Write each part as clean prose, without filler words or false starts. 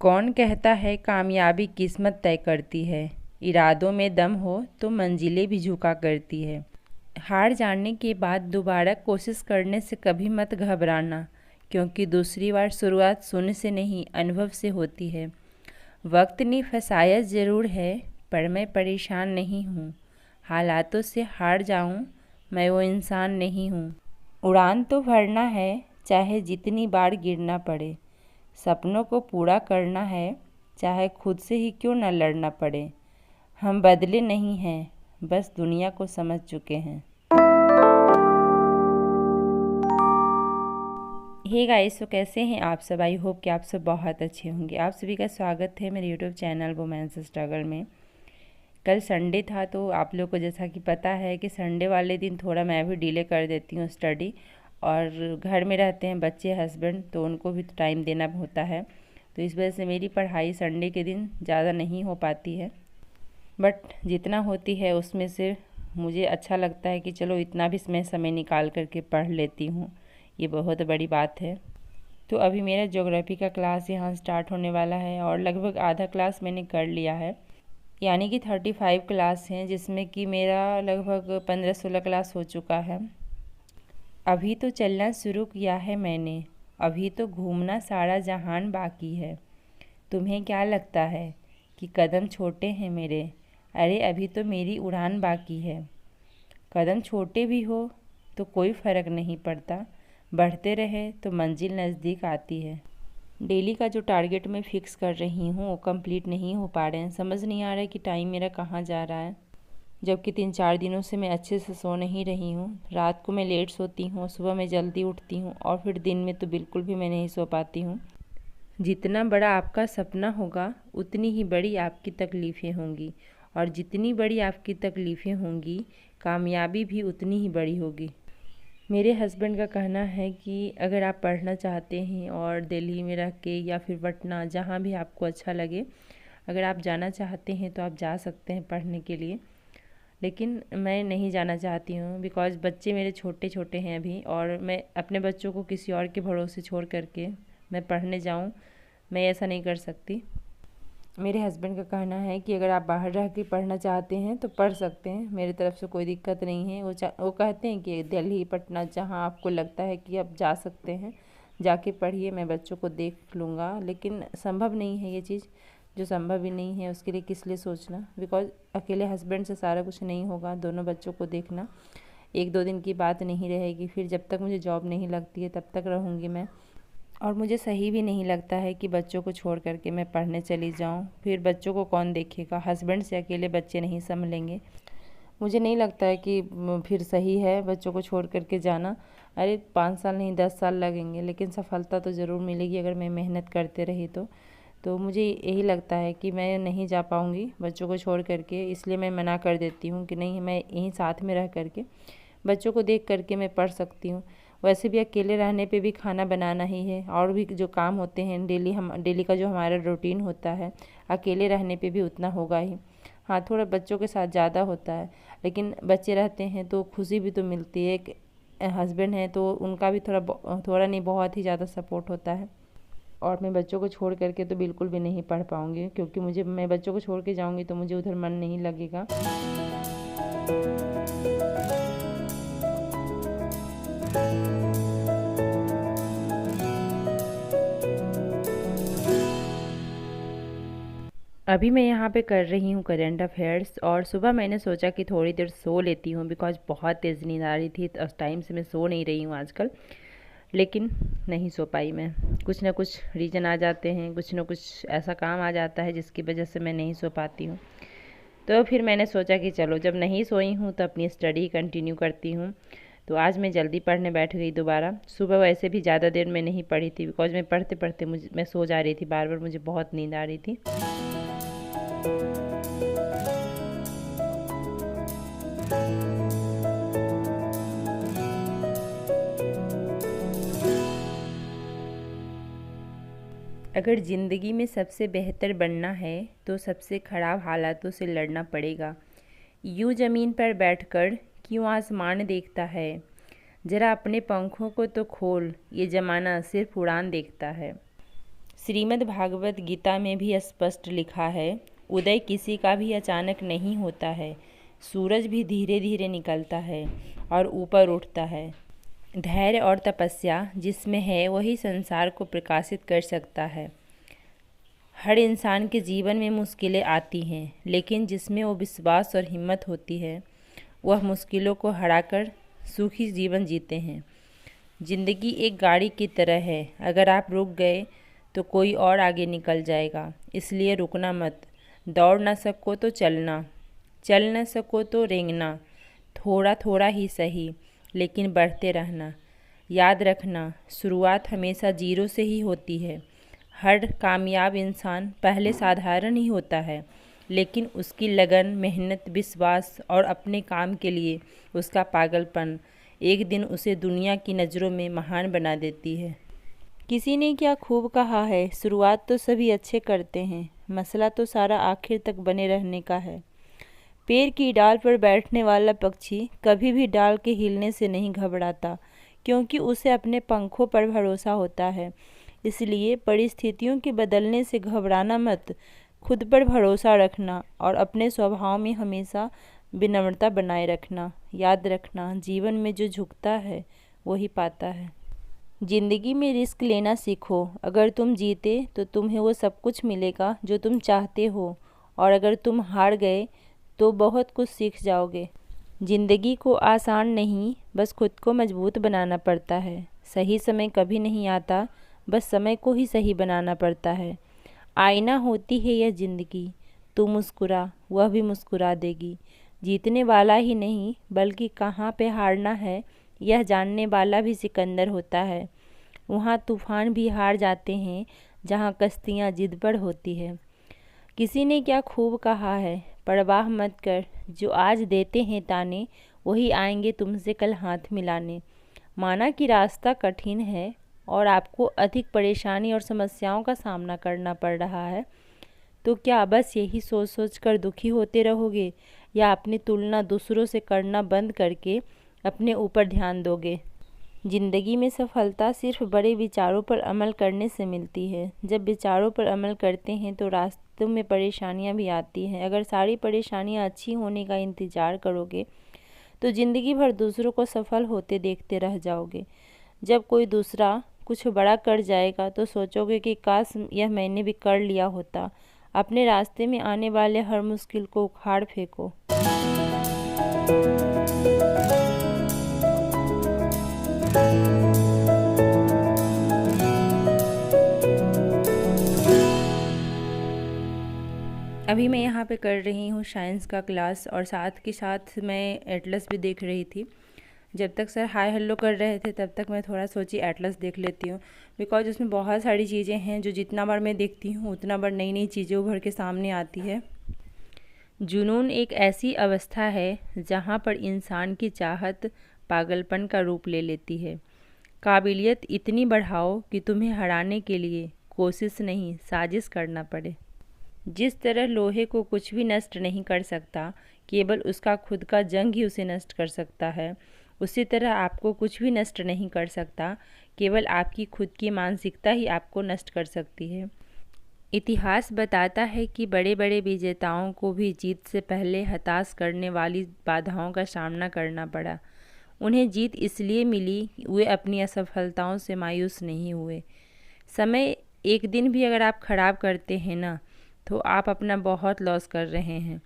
कौन कहता है कामयाबी किस्मत तय करती है। इरादों में दम हो तो मंजिलें भी झुका करती है। हार जाने के बाद दोबारा कोशिश करने से कभी मत घबराना, क्योंकि दूसरी बार शुरुआत शून्य से नहीं अनुभव से होती है। वक्त ने फसाया ज़रूर है, पर मैं परेशान नहीं हूँ। हालातों से हार जाऊँ, मैं वो इंसान नहीं हूँ। उड़ान तो भरना है, चाहे जितनी बार गिरना पड़े। सपनों को पूरा करना है, चाहे खुद से ही क्यों न लड़ना पड़े। हम बदले नहीं हैं, बस दुनिया को समझ चुके हैं। हे गाइस, तो कैसे हैं आप सब। आई होप कि आप सब बहुत अच्छे होंगे। आप सभी का स्वागत है मेरे यूट्यूब चैनल वुमेन्स स्ट्रगल में। कल संडे था, तो आप लोग को जैसा कि पता है कि संडे वाले दिन थोड़ा मैं भी डिले कर देती हूँ स्टडी। और घर में रहते हैं बच्चे, हस्बैंड, तो उनको भी टाइम देना होता है। तो इस वजह से मेरी पढ़ाई संडे के दिन ज़्यादा नहीं हो पाती है, बट जितना होती है उसमें से मुझे अच्छा लगता है कि चलो इतना भी मैं समय निकाल करके पढ़ लेती हूँ। ये बहुत बड़ी बात है। तो अभी मेरा ज्योग्राफी का क्लास यहाँ स्टार्ट होने वाला है और लगभग आधा क्लास मैंने कर लिया है। यानी कि 35 क्लास हैं, जिसमें कि मेरा लगभग 15-16 क्लास हो चुका है। अभी तो चलना शुरू किया है मैंने, अभी तो घूमना सारा जहान बाकी है। तुम्हें क्या लगता है कि कदम छोटे हैं मेरे? अरे अभी तो मेरी उड़ान बाकी है। कदम छोटे भी हो तो कोई फ़र्क नहीं पड़ता, बढ़ते रहे तो मंजिल नज़दीक आती है। डेली का जो टारगेट मैं फ़िक्स कर रही हूँ वो कंप्लीट नहीं हो पा रहे हैं। समझ नहीं आ रहा है कि टाइम मेरा कहाँ जा रहा है, जबकि 3-4 दिनों से मैं अच्छे से सो नहीं रही हूँ। रात को मैं लेट सोती हूँ, सुबह मैं जल्दी उठती हूँ और फिर दिन में तो बिल्कुल भी मैं नहीं सो पाती हूँ। जितना बड़ा आपका सपना होगा उतनी ही बड़ी आपकी तकलीफ़ें होंगी, और जितनी बड़ी आपकी तकलीफ़ें होंगी कामयाबी भी उतनी ही बड़ी होगी। मेरे हस्बैंड का कहना है कि अगर आप पढ़ना चाहते हैं और दिल्ली में रह के या फिर पटना, जहाँ भी आपको अच्छा लगे, अगर आप जाना चाहते हैं तो आप जा सकते हैं पढ़ने के लिए। लेकिन मैं नहीं जाना चाहती हूँ, बिकॉज़ बच्चे मेरे छोटे छोटे हैं अभी, और मैं अपने बच्चों को किसी और के भरोसे छोड़ करके मैं पढ़ने जाऊँ, मैं ऐसा नहीं कर सकती। मेरे हस्बैंड का कहना है कि अगर आप बाहर रह के पढ़ना चाहते हैं तो पढ़ सकते हैं, मेरी तरफ से कोई दिक्कत नहीं है। वो कहते हैं कि दिल्ली, पटना, जहाँ आपको लगता है कि आप जा सकते हैं जाके पढ़िए, मैं बच्चों को देख लूँगा। लेकिन संभव नहीं है ये चीज़। जो संभव ही नहीं है उसके लिए किस लिए सोचना, बिकॉज़ अकेले हस्बैंड से सारा कुछ नहीं होगा। दोनों बच्चों को देखना 1-2 दिन की बात नहीं रहेगी। फिर जब तक मुझे जॉब नहीं लगती है तब तक रहूँगी मैं। और मुझे सही भी नहीं लगता है कि बच्चों को छोड़ करके मैं पढ़ने चली जाऊँ। फिर बच्चों को कौन देखेगा? हस्बैंड से अकेले बच्चे नहीं संभलेंगे। मुझे नहीं लगता है कि फिर सही है बच्चों को छोड़ करके जाना। अरे 5 साल नहीं 10 साल लगेंगे, लेकिन सफलता तो ज़रूर मिलेगी अगर मैं मेहनत करते रही तो मुझे यही लगता है कि मैं नहीं जा पाऊँगी बच्चों को छोड़ करके। इसलिए मैं मना कर देती हूँ कि नहीं, मैं यहीं साथ में रह करके बच्चों को देख करके मैं पढ़ सकती हूँ। वैसे भी अकेले रहने पे भी खाना बनाना ही है, और भी जो काम होते हैं डेली का जो हमारा रूटीन होता है, अकेले रहने पे भी उतना होगा ही। हाँ, थोड़ा बच्चों के साथ ज़्यादा होता है, लेकिन बच्चे रहते हैं तो खुशी भी तो मिलती है। एक हस्बैंड है तो उनका भी थोड़ा नहीं बहुत ही ज़्यादा सपोर्ट होता है। और मैं बच्चों को छोड़ करके तो बिल्कुल भी नहीं पढ़ पाऊँगी, क्योंकि मैं बच्चों को छोड़ के जाऊँगी तो मुझे उधर मन नहीं लगेगा। अभी मैं यहाँ पे कर रही हूँ करंट अफेयर्स, और सुबह मैंने सोचा कि थोड़ी देर सो लेती हूँ, बिकॉज़ बहुत तेज़ नींद आ रही थी। उस टाइम से मैं सो नहीं रही हूँ आजकल, लेकिन नहीं सो पाई मैं। कुछ ना कुछ रीज़न आ जाते हैं, कुछ ना कुछ ऐसा काम आ जाता है जिसकी वजह से मैं नहीं सो पाती हूँ। तो फिर मैंने सोचा कि चलो, जब नहीं सोई हूँ तो अपनी स्टडी कंटिन्यू करती हूँ। तो आज मैं जल्दी पढ़ने बैठ गई दोबारा। सुबह वैसे भी ज़्यादा देर में नहीं पढ़ी थी, बिकॉज़ मैं पढ़ते पढ़ते मैं सो जा रही थी, बार बार मुझे बहुत नींद आ रही थी। अगर ज़िंदगी में सबसे बेहतर बनना है तो सबसे ख़राब हालातों से लड़ना पड़ेगा। यूँ ज़मीन पर बैठकर क्यों आसमान देखता है? ज़रा अपने पंखों को तो खोल, ये ज़माना सिर्फ उड़ान देखता है। श्रीमद् भागवत गीता में भी स्पष्ट लिखा है, उदय किसी का भी अचानक नहीं होता है। सूरज भी धीरे धीरे निकलता है और ऊपर उठता है। धैर्य और तपस्या जिसमें है वही संसार को प्रकाशित कर सकता है। हर इंसान के जीवन में मुश्किलें आती हैं, लेकिन जिसमें वो विश्वास और हिम्मत होती है वह मुश्किलों को हराकर सुखी जीवन जीते हैं। ज़िंदगी एक गाड़ी की तरह है, अगर आप रुक गए तो कोई और आगे निकल जाएगा, इसलिए रुकना मत। दौड़ ना सको तो चलना, चल ना सको तो रेंगना, थोड़ा थोड़ा ही सही लेकिन बढ़ते रहना। याद रखना, शुरुआत हमेशा जीरो से ही होती है। हर कामयाब इंसान पहले साधारण ही होता है, लेकिन उसकी लगन, मेहनत, विश्वास और अपने काम के लिए उसका पागलपन एक दिन उसे दुनिया की नज़रों में महान बना देती है। किसी ने क्या खूब कहा है, शुरुआत तो सभी अच्छे करते हैं, मसला तो सारा आखिर तक बने रहने का है। पेड़ की डाल पर बैठने वाला पक्षी कभी भी डाल के हिलने से नहीं घबराता, क्योंकि उसे अपने पंखों पर भरोसा होता है। इसलिए परिस्थितियों के बदलने से घबराना मत, खुद पर भरोसा रखना और अपने स्वभाव में हमेशा विनम्रता बनाए रखना। याद रखना, जीवन में जो झुकता है वही पाता है। ज़िंदगी में रिस्क लेना सीखो। अगर तुम जीते तो तुम्हें वो सब कुछ मिलेगा जो तुम चाहते हो, और अगर तुम हार गए तो बहुत कुछ सीख जाओगे। ज़िंदगी को आसान नहीं, बस खुद को मजबूत बनाना पड़ता है। सही समय कभी नहीं आता, बस समय को ही सही बनाना पड़ता है। आईना होती है यह ज़िंदगी, तू मुस्कुरा, वह भी मुस्कुरा देगी। जीतने वाला ही नहीं, बल्कि कहाँ पे हारना है यह जानने वाला भी सिकंदर होता है। वहाँ तूफान भी हार जाते हैं जहाँ कश्तियाँ जिद पर होती है। किसी ने क्या खूब कहा है, परवाह मत कर, जो आज देते हैं ताने वही आएंगे तुमसे कल हाथ मिलाने। माना कि रास्ता कठिन है और आपको अधिक परेशानी और समस्याओं का सामना करना पड़ रहा है, तो क्या बस यही सोच सोच कर दुखी होते रहोगे, या अपनी तुलना दूसरों से करना बंद करके अपने ऊपर ध्यान दोगे? ज़िंदगी में सफलता सिर्फ बड़े विचारों पर अमल करने से मिलती है। जब विचारों पर अमल करते हैं तो रास्तों में परेशानियां भी आती हैं। अगर सारी परेशानियां अच्छी होने का इंतज़ार करोगे तो ज़िंदगी भर दूसरों को सफल होते देखते रह जाओगे। जब कोई दूसरा कुछ बड़ा कर जाएगा तो सोचोगे कि काश यह मैंने भी कर लिया होता। अपने रास्ते में आने वाले हर मुश्किल को उखाड़ फेंको। अभी मैं यहाँ पे कर रही हूँ साइंस का क्लास, और साथ के साथ मैं एटलस भी देख रही थी। जब तक सर हाय हेलो कर रहे थे तब तक मैं थोड़ा सोची एटलस देख लेती हूँ, बिकॉज उसमें बहुत सारी चीज़ें हैं जो जितना बार मैं देखती हूँ उतना बार नई नई चीज़ें उभर के सामने आती है। जुनून एक ऐसी अवस्था है जहाँ पर इंसान की चाहत पागलपन का रूप ले लेती है। काबिलियत इतनी बढ़ाओ कि तुम्हें हराने के लिए कोशिश नहीं साजिश करना पड़े। जिस तरह लोहे को कुछ भी नष्ट नहीं कर सकता, केवल उसका खुद का जंग ही उसे नष्ट कर सकता है, उसी तरह आपको कुछ भी नष्ट नहीं कर सकता, केवल आपकी खुद की मानसिकता ही आपको नष्ट कर सकती है। इतिहास बताता है कि बड़े बड़े विजेताओं को भी जीत से पहले हताश करने वाली बाधाओं का सामना करना पड़ा। उन्हें जीत इसलिए मिली, वे अपनी असफलताओं से मायूस नहीं हुए। समय एक दिन भी अगर आप खराब करते हैं ना, तो आप अपना बहुत लॉस कर रहे हैं।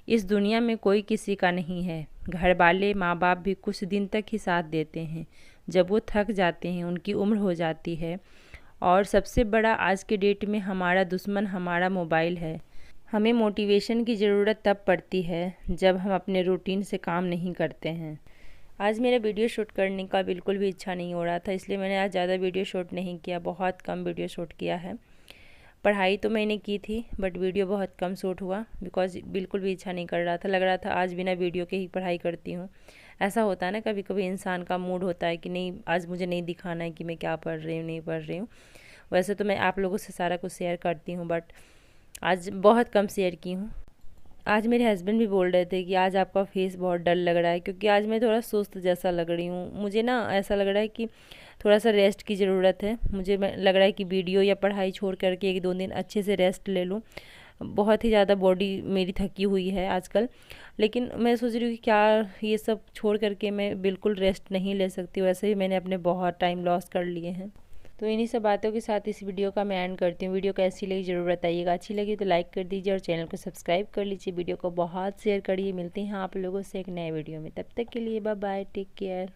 इस दुनिया में कोई किसी का नहीं है। घर वाले, माँ बाप भी कुछ दिन तक ही साथ देते हैं, जब वो थक जाते हैं, उनकी उम्र हो जाती है। और सबसे बड़ा आज के डेट में हमारा दुश्मन हमारा मोबाइल है। हमें मोटिवेशन की ज़रूरत तब पड़ती है जब हम अपने रूटीन से काम नहीं करते हैं। आज मेरा वीडियो शूट करने का बिल्कुल भी इच्छा नहीं हो रहा था, इसलिए मैंने आज ज़्यादा वीडियो शूट नहीं किया, बहुत कम वीडियो शूट किया है। पढ़ाई तो मैंने की थी बट वीडियो बहुत कम शूट हुआ, बिकॉज बिल्कुल भी इच्छा नहीं कर रहा था। लग रहा था आज बिना वीडियो के ही पढ़ाई करती हूँ। ऐसा होता है ना, कभी कभी इंसान का मूड होता है कि नहीं, आज मुझे नहीं दिखाना है कि मैं क्या पढ़ रही हूँ नहीं पढ़ रही हूँ। वैसे तो मैं आप लोगों से सारा कुछ शेयर करती हूँ, बट आज बहुत कम शेयर की हूँ। आज मेरे हस्बैंड भी बोल रहे थे कि आज आपका फेस बहुत डल लग रहा है, क्योंकि आज मैं थोड़ा सुस्त जैसा लग रही हूँ। मुझे ना ऐसा लग रहा है कि थोड़ा सा रेस्ट की ज़रूरत है। मुझे लग रहा है कि वीडियो या पढ़ाई छोड़ करके 1-2 दिन अच्छे से रेस्ट ले लूँ। बहुत ही ज़्यादा बॉडी मेरी थकी हुई है आजकल। लेकिन मैं सोच रही हूँ कि क्या ये सब छोड़ करके मैं बिल्कुल रेस्ट नहीं ले सकती। वैसे भी मैंने अपने बहुत टाइम लॉस कर लिए हैं। तो इन्हीं सब बातों के साथ इस वीडियो का मैं एंड करती हूँ। वीडियो कैसी लगी ज़रूर बताइएगा। अच्छी लगी तो लाइक कर दीजिए और चैनल को सब्सक्राइब कर लीजिए। वीडियो को बहुत शेयर करिए। मिलते हैं आप लोगों से एक नए वीडियो में। तब तक के लिए बाय बाय, टेक केयर।